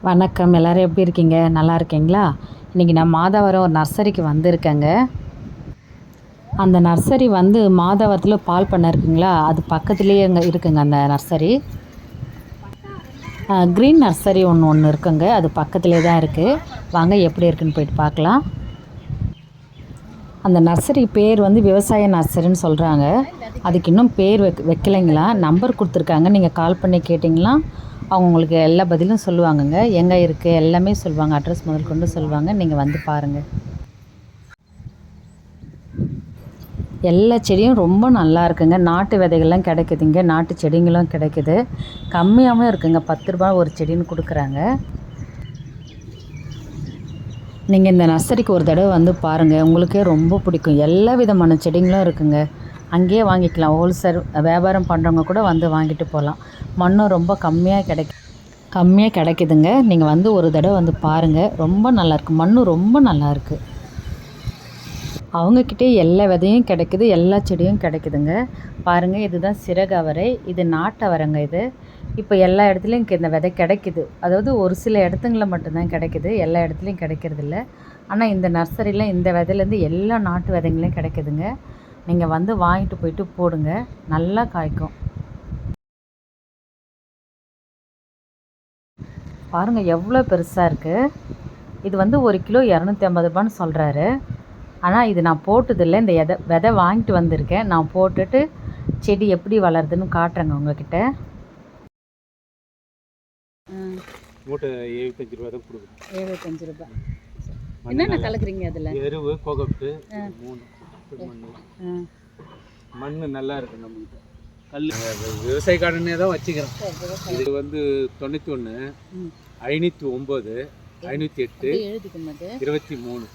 வணக்கம். எல்லோரும் எப்படி இருக்கீங்க? நல்லா இருக்கீங்களா? இன்றைக்கி நான் மாதவரம் ஒரு நர்சரிக்கு வந்திருக்கேங்க. அந்த நர்சரி வந்து மாதவரத்தில் பால் பண்ணை இருக்குங்களா, அது பக்கத்துலேயே இருக்குங்க அந்த நர்சரி. க்ரீன் நர்சரி ஒன்று இருக்குங்க, அது பக்கத்துலேயே தான் இருக்குது. வாங்க எப்படி இருக்குன்னு போயிட்டு பார்க்கலாம். அந்த நர்சரி பேர் வந்து விவசாய நர்சரின்னு சொல்கிறாங்க. அதுக்கு இன்னும் பேர் வைக்கலைங்களா. நம்பர் கொடுத்துருக்காங்க, நீங்கள் கால் பண்ணி கேட்டிங்களா அவங்க உங்களுக்கு எல்லா பதிலும் சொல்லுவாங்கங்க. எங்கே இருக்குது எல்லாமே சொல்லுவாங்க, அட்ரஸ் முதல் கொண்டு சொல்லுவாங்க. நீங்கள் வந்து பாருங்கள். எல்லா செடியும் ரொம்ப நல்லா இருக்குங்க. நாட்டு விதைகள்லாம் கிடைக்குதுங்க, நாட்டு செடிங்களும் கிடைக்குது. கம்மியாகவும் இருக்குங்க, 10 ரூபா ஒரு செடின்னு கொடுக்குறாங்க. நீங்கள் இந்த நர்சரிக்கு ஒரு தடவை வந்து பாருங்கள், உங்களுக்கே ரொம்ப பிடிக்கும். எல்லா விதமான செடிங்களும் இருக்குங்க. அங்கேயே வாங்கிக்கலாம். ஹோல்சேல் வியாபாரம் பண்ணுறவங்க கூட வந்து வாங்கிட்டு போகலாம். மண்ணும் ரொம்ப கம்மியாக கிடைக்குதுங்க. நீங்கள் வந்து ஒரு தடவை வந்து பாருங்கள், ரொம்ப நல்லாயிருக்கு. மண்ணும் ரொம்ப நல்லாயிருக்கு. அவங்கக்கிட்டே எல்லா விதையும் கிடைக்குது, எல்லா செடியும் கிடைக்குதுங்க. பாருங்கள், இதுதான் சிறகு அவரை, இது நாட்டு அவரைங்க. இது இப்போ எல்லா இடத்துலையும் இந்த விதை கிடைக்குது. அதாவது ஒரு சில இடத்துங்களில் மட்டும்தான் கிடைக்குது, எல்லா இடத்துலையும் கிடைக்கிறதில்ல. ஆனால் இந்த நர்சரியில் இந்த விதையிலேருந்து எல்லா நாட்டு விதைங்களையும் கிடைக்குதுங்க. நீங்கள் வந்து வாங்கிட்டு போயிட்டு போடுங்க, நல்லா காய்க்கும். பாருங்கள் எவ்வளோ பெருசாக இருக்குது. இது வந்து 1 கிலோ 250 ரூபான்னு சொல்கிறாரு. ஆனால் இது நான் போட்டதில்லை, இந்த விதை வாங்கிட்டு வந்திருக்கேன். நான் போட்டுட்டு செடி எப்படி வளருதுன்னு காட்டுறேங்க உங்ககிட்ட. மூட்டை 75 ரூபா தான் கொடுக்குறோம். 75 ரூபா. என்னென்ன கலக்குறீங்க அதில்? எருவு, கோகப்பு, 3 மண் நல்லா இருக்கு நம்மளுக்கு. கல் விவசாய காடனே தான் வச்சுக்கிறோம். இது வந்து 91 509 508 23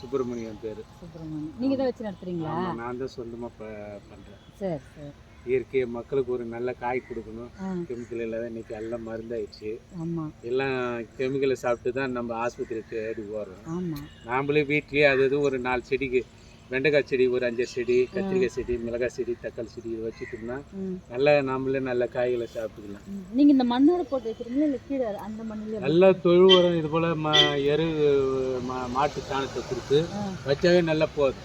சுப்பிரமணியன் பேர். நீங்கள் தான் வச்சு நடத்துறீங்களா? நான் தான் சொந்தமாக பண்ணுறேன். சரி சரி. இயற்கை மக்களுக்கு ஒரு நல்ல காய் கொடுக்கணும். கெமிக்கல் இல்லாத இன்னைக்கு எல்லாம் மருந்தாயிடுச்சு. எல்லாம் கெமிக்கலை சாப்பிட்டு தான் நம்ம ஆஸ்பத்திரிக்கு தேடி போகிறோம். நாமளே வீட்லேயே அது ஒரு 4 செடிக்கு வெண்டைக்காய் செடி, ஒரு 5 செடி, கத்திரிக்காய் செடி, மிளகாய் செடி, தக்காளி செடி இதை வச்சுட்டோம்னா நல்லா நாமளே நல்ல காய்களை சாப்பிட்டுக்கலாம். நீங்கள் இந்த மண்ணோட போட்டு வைக்கிறீங்களா இல்லை கீழே அந்த மண்ணில்? நல்லா தொழு உரம் இது போல் எரு மாட்டு சாணத்தை கொடுத்து வச்சாவே நல்லா போகுது.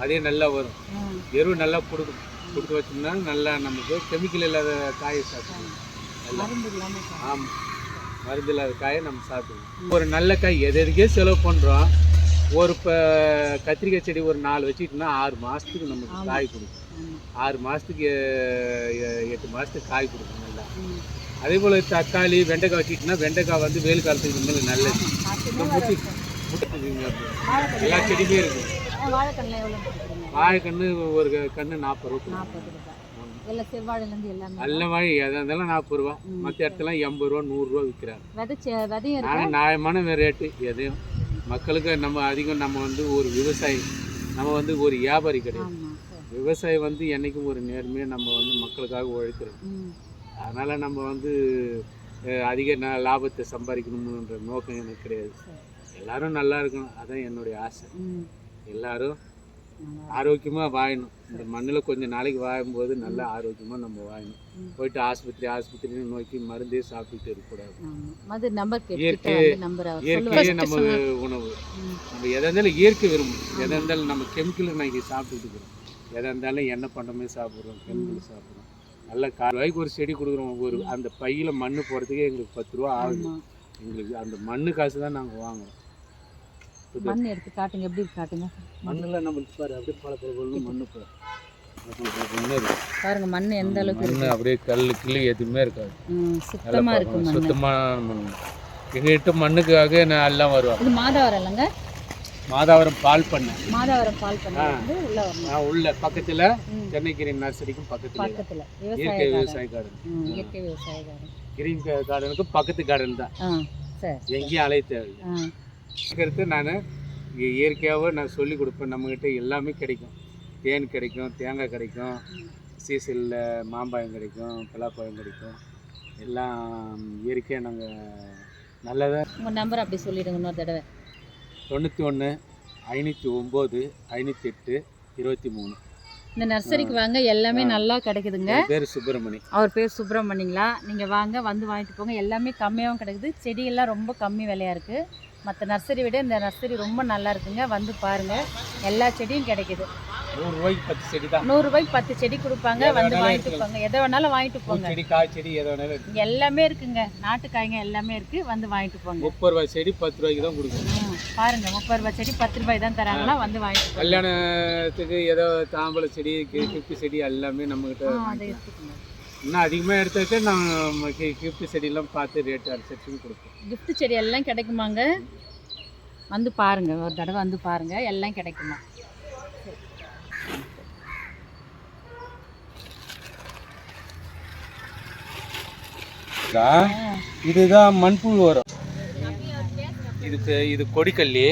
அதே நல்லா வரும். எரு நல்லா கொடுத்து வச்சோம்னா நல்லா நமக்கு கெமிக்கல் இல்லாத காயை சாப்பிடணும். ஆமாம், மருந்து இல்லாத காயை நம்ம சாப்பிடணும். ஒரு நல்ல காய் எதுக்கே செலவு பண்ணுறோம். ஒரு இப்போ கத்திரிக்காய் செடி ஒரு 4 வச்சுக்கிட்டோம்னா 6 மாதத்துக்கு நமக்கு காய் கொடுக்கும். 6 மாதத்துக்கு 8 மாதத்துக்கு காய் கொடுக்கும் நல்லா. அதே போல் தக்காளி, வெண்டைக்காய் வச்சுக்கிட்டோம்னா வெண்டைக்காய் வந்து வெயில் காலத்துக்கு இனிமேல் நல்லது. எல்லா செடியுமே இருக்குது. வாழைக்கன்று ஒரு கன்று 40 ரூபா. நல்ல வாழை எதாக இருந்தாலும் 40 ரூபா. மற்ற இடத்துலாம் 80 ரூபா 100 ரூபா விற்கிறாங்க. ஆனால் நியாயமான ரேட்டு. எதையும் மக்களுக்கு நம்ம அதிகம் நம்ம வந்து ஒரு விவசாயி, நம்ம வந்து ஒரு வியாபாரி கிடையாது. விவசாயி வந்து என்றைக்கும் ஒரு நேர்மையாக நம்ம வந்து மக்களுக்காக உழைக்கிறோம். அதனால் நம்ம வந்து அதிக லாபத்தை சம்பாதிக்கணுன்ற நோக்கம் எனக்கு கிடையாது. எல்லோரும் நல்லா இருக்கணும், அதுதான் என்னுடைய ஆசை. எல்லோரும் ஆரோக்கியமாக வாழணும். இந்த மண்ணில் கொஞ்சம் நாளைக்கு வாழும்போது நல்லா ஆரோக்கியமாக நம்ம வாழணும். போயிட்டு ஆஸ்பத்திரின்னு நோக்கி மருந்தே சாப்பிட்டுட்டு இருக்கக்கூடாது. இயற்கையே நம்ம உணவு. நம்ம எதாக இருந்தாலும் இயற்கை விரும்பணும். எதாக இருந்தாலும் நம்ம கெமிக்கல் நாங்கள் சாப்பிட்டுட்டு இருக்கிறோம். எதாக இருந்தாலும் எண்ணெய் பண்ணமே சாப்பிட்றோம், கெமிக்கல் சாப்பிட்றோம். நல்ல ரூபாய்க்கு ஒரு செடி கொடுக்குறோம். ஒரு அந்த பையில் மண் போகிறதுக்கே எங்களுக்கு 10 ரூபா ஆகுது. எங்களுக்கு அந்த மண்ணு காசு தான் நாங்கள் வாங்குறோம். மண் எடுத்து காட்டுங்க, எப்படி காட்டுங்க. மண்ணில் நம்மளுக்கு பாரு அப்படியே பல மண்ணு பாருங்க, மண் எந்த அளவுக்கு இருக்கு. அப்படியே கிள்ளு எதுவுமே இருக்காது, சுத்தமாக இருக்கும். சுத்தமான மண். எங்ககிட்ட மண்ணுக்காக நான் எல்லாம் வருவாங்க. இது மாதாவரம் இல்லைங்க, மாதாவரம் பால் பண்ணை. மாதாவரம் பால் பண்ணை உள்ள பக்கத்தில் சென்னைக்கிரி நர்சரிக்கும் பக்கத்தில் இயற்கை விவசாய கார்டன். கிரீன் கார்டனுக்கு பக்கத்து கார்டன் தான். எங்கேயும் அலைய தேவை. இருக்கிறது நான் இயற்கையாகவே நான் சொல்லிக் கொடுப்பேன். நம்மக்கிட்ட எல்லாமே கிடைக்கும். தேன் கிடைக்கும், தேங்காய் கிடைக்கும், சீசனில் மாம்பழம் கிடைக்கும், பலாப்பழம் கிடைக்கும். எல்லாம் இயற்கையாக நாங்கள் நல்லதாக. உங்கள் நம்பர் அப்படி சொல்லிவிடுங்க இன்னொரு தடவை. 91 509 508 23. இந்த நர்சரிக்கு வாங்க, எல்லாமே நல்லா கிடைக்குதுங்க. பேர் சுப்பிரமணி. அவர் பேர் சுப்பிரமணிங்களா? நீங்கள் வாங்க, வந்து வாங்கிட்டு போங்க. எல்லாமே கம்மியாகவும் கிடைக்குது. செடியெல்லாம் ரொம்ப கம்மி விலையாக இருக்குது. மற்ற நர்சரி விட இந்த நர்சரி ரொம்ப நல்லா இருக்குங்க. வந்து பாருங்கள், எல்லா செடியும் கிடைக்குது. 100 ரூபாய்க்கு 10 செடி தான். 100 ரூபாய்க்கு 10 செடி கொடுப்பாங்க. வந்து வாங்கிட்டு போங்க. எதை வேணாலும் வாங்கிட்டு போங்க. செடி, காய் செடி எதை வேணாலும் இருக்கு. எல்லாமே இருக்குங்க. நாட்டு காய்ங்க எல்லாமே இருக்குது. வந்து வாங்கிட்டு போங்க. 30 ரூபாய் செடி 10 ரூபாய்க்கு தான் கொடுக்குறோம். பாருங்க, 30 ரூபாய் செடி 10 ரூபாய் தான் தராங்களா? வந்து வாங்கிட்டு போங்க. கல்யாணத்துக்கு ஏதோ தாம்பழ செடி, கிஃப்ட் செடி எல்லாமே நம்மகிட்ட. அதை எடுத்துக்கோங்க. இன்னும் அதிகமாக எடுத்துட்டு நாங்கள் கிஃப்ட் செடியெல்லாம் பார்த்து ரேட் அனுசரிச்சு கொடுப்போம். கிஃப்ட் செடி எல்லாம் கிடைக்குமாங்க? வந்து பாருங்கள், ஒரு தடவை வந்து பாருங்கள், எல்லாம் கிடைக்குமா. இதுதான் மண்புழு வரும். இது கொடிக்கல்லி.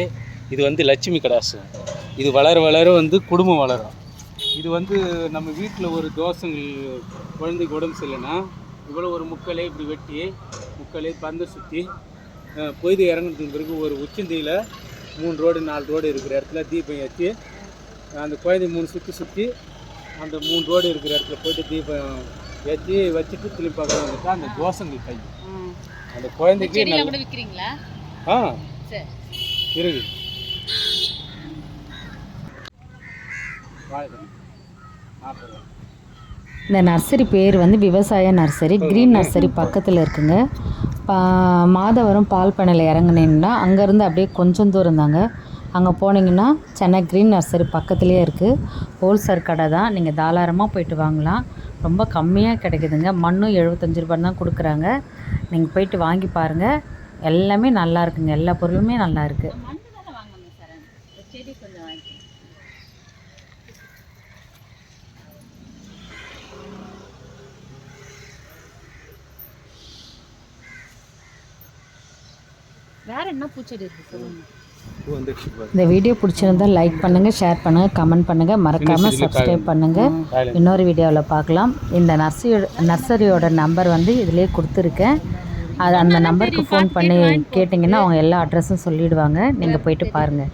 இது வந்து லட்சுமி கடாசு. இது வளர வளர வந்து குடும்பம் வளரும். இது வந்து நம்ம வீட்டில் ஒரு தோசைங்கள் குழந்தைக்கு உடம்பு சரியில்லைன்னா இவ்வளோ ஒரு முக்கலை இப்படி வெட்டி முக்கலை பந்தை சுற்றி பொய்து இறங்குறதுக்கு பிறகு ஒரு உச்சந்தியில் 3 ரோடு 4 ரோடு இருக்கிற இடத்துல தீபம் ஏற்றி அந்த குழந்தை 3 சுற்றி அந்த 3 ரோடு இருக்கிற இடத்துல போய்ட்டு தீபம் ஏற்றி வச்சுட்டு திரும்பி பார்க்க வந்துட்டா அந்த தோசைங்கள் கை அந்த குழந்தைக்கு விற்கிறீங்களா? சரி, இருக்கு. இந்த நர்சரி பேர் வந்து விவசாய நர்சரி, க்ரீன் நர்சரி பக்கத்தில் இருக்குங்க. மாதவரம் பால் பண்ணையில் இறங்குனீங்கன்னா அங்கேருந்து அப்படியே கொஞ்சம் தூரம் தாங்க. அங்கே போனீங்கன்னா சென்னை க்ரீன் நர்சரி பக்கத்துலேயே இருக்குது. ஹோல்சேல் கடை தான். நீங்கள் தாராளமாக போயிட்டு வாங்கலாம். ரொம்ப கம்மியாக கிடைக்குதுங்க. மண்ணும் 75 ரூபாய் தான் கொடுக்குறாங்க. நீங்கள் போயிட்டு வாங்கி பாருங்கள். எல்லாமே நல்லா இருக்குங்க. எல்லா பொருளுமே நல்லா இருக்குது. வேறு என்ன பூச்செடி இருக்குது சொல்லுங்கள். இந்த வீடியோ பிடிச்சிருந்தா லைக் பண்ணுங்கள், ஷேர் பண்ணுங்கள், கமெண்ட் பண்ணுங்கள், மறக்காமல் சப்ஸ்கிரைப் பண்ணுங்கள். இன்னொரு வீடியோவில் பார்க்கலாம். இந்த நர்சரியோட நம்பர் வந்து இதிலே கொடுத்துருக்கேன். அது அந்த நம்பருக்கு ஃபோன் பண்ணி கேட்டிங்கன்னா அவங்க எல்லா அட்ரஸும் சொல்லிவிடுவாங்க. நீங்கள் போயிட்டு பாருங்கள்.